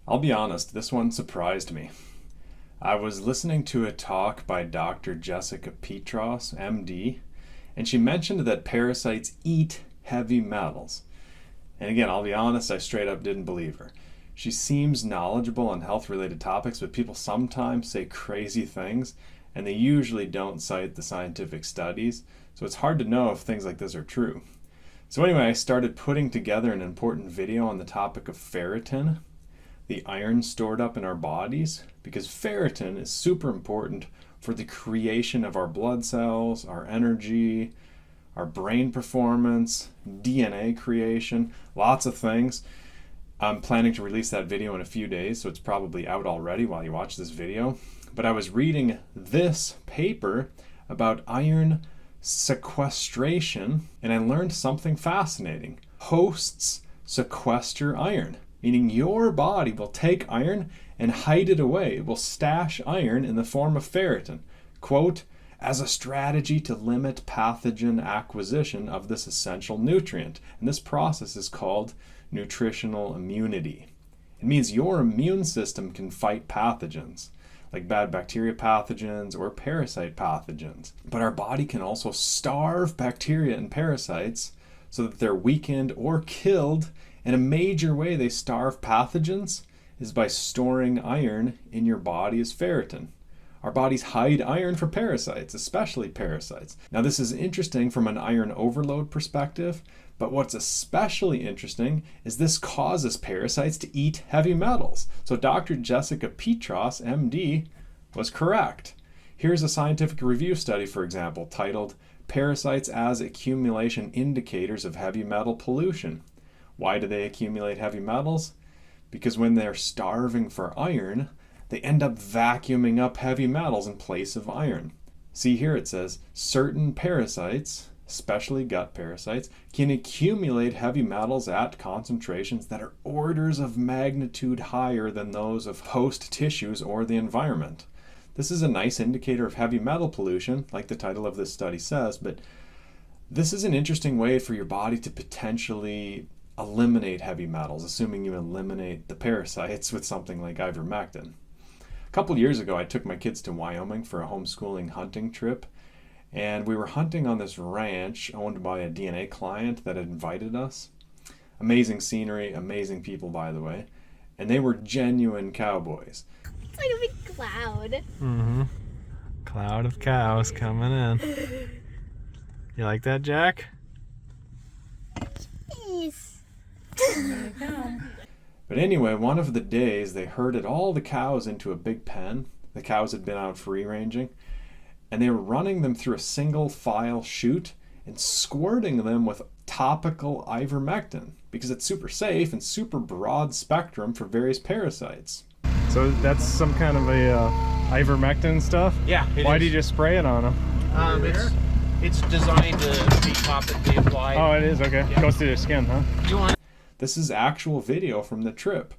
I'll be honest, this one surprised me. I was listening to a talk by Dr. Jessica Petros, MD, and she mentioned that parasites eat heavy metals. And again, I'll be honest, I straight up didn't believe her. She seems knowledgeable on health-related topics, but people sometimes say crazy things, and they usually don't cite the scientific studies, so it's hard to know if things like this are true. So anyway, I started putting together an important video on the topic of ferritin, the iron stored up in our bodies, because ferritin is super important for the creation of our blood cells, our energy, our brain performance, DNA creation, lots of things. I'm planning to release that video in a few days, so it's probably out already while you watch this video. But I was reading this paper about iron sequestration, and I learned something fascinating. Hosts sequester iron, meaning your body will take iron and hide it away. It will stash iron in the form of ferritin, quote, as a strategy to limit pathogen acquisition of this essential nutrient. And this process is called nutritional immunity. It means your immune system can fight pathogens, like bad bacteria pathogens or parasite pathogens. But our body can also starve bacteria and parasites so that they're weakened or killed. And a major way they starve pathogens is by storing iron in your body as ferritin. Our bodies hide iron for parasites, especially parasites. Now this is interesting from an iron overload perspective, but what's especially interesting is this causes parasites to eat heavy metals. So Dr. Jessica Petros, MD, was correct. Here's a scientific review study, for example, titled Parasites as Accumulation Indicators of Heavy Metal Pollution. Why do they accumulate heavy metals? Because when they're starving for iron, they end up vacuuming up heavy metals in place of iron. See here it says, certain parasites, especially gut parasites, can accumulate heavy metals at concentrations that are orders of magnitude higher than those of host tissues or the environment. This is a nice indicator of heavy metal pollution, like the title of this study says, but this is an interesting way for your body to potentially eliminate heavy metals, assuming you eliminate the parasites with something like ivermectin. A couple years ago, I took my kids to Wyoming for a homeschooling hunting trip, and we were hunting on this ranch owned by a DNA client that had invited us. Amazing scenery, amazing people, by the way, and they were genuine cowboys. It's like a big cloud. Mm-hmm. Cloud of cows coming in. You like that, Jack? Yes. But anyway, one of the days they herded all the cows into a big pen. The cows had been out free ranging, and they were running them through a single file chute and squirting them with topical ivermectin because it's super safe and super broad spectrum for various parasites. So that's some kind of a ivermectin stuff? Yeah. Why do you just spray it on them? It's designed to be topically applied. Oh, it is? Okay. Yeah. Goes through their skin, huh? You want This is actual video from the trip.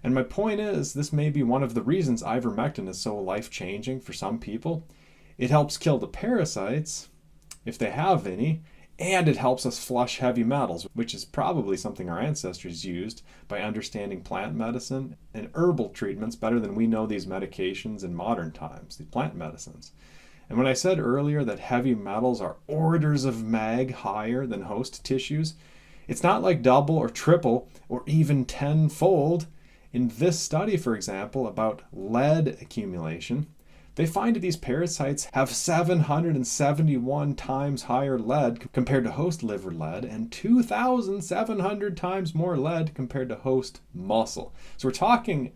And my point is, this may be one of the reasons ivermectin is so life-changing for some people. It helps kill the parasites, if they have any, and it helps us flush heavy metals, which is probably something our ancestors used by understanding plant medicine and herbal treatments better than we know these medications in modern times, the plant medicines. And when I said earlier that heavy metals are orders of mag higher than host tissues, it's not like double or triple or even tenfold. In this study, for example, about lead accumulation, they find that these parasites have 771 times higher lead compared to host liver lead and 2,700 times more lead compared to host muscle. So we're talking,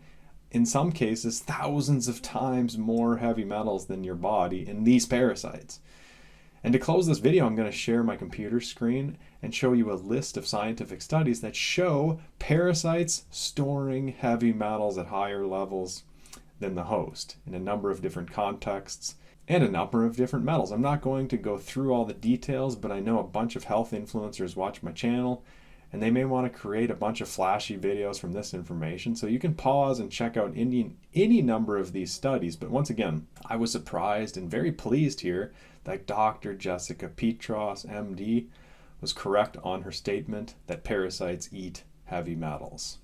in some cases, thousands of times more heavy metals than your body in these parasites. And to close this video, I'm going to share my computer screen and show you a list of scientific studies that show parasites storing heavy metals at higher levels than the host in a number of different contexts and a number of different metals. I'm not going to go through all the details, but I know a bunch of health influencers watch my channel and they may want to create a bunch of flashy videos from this information. So you can pause and check out any number of these studies. But once again, I was surprised and very pleased here that Dr. Jessica Petros, MD, was correct on her statement that parasites eat heavy metals.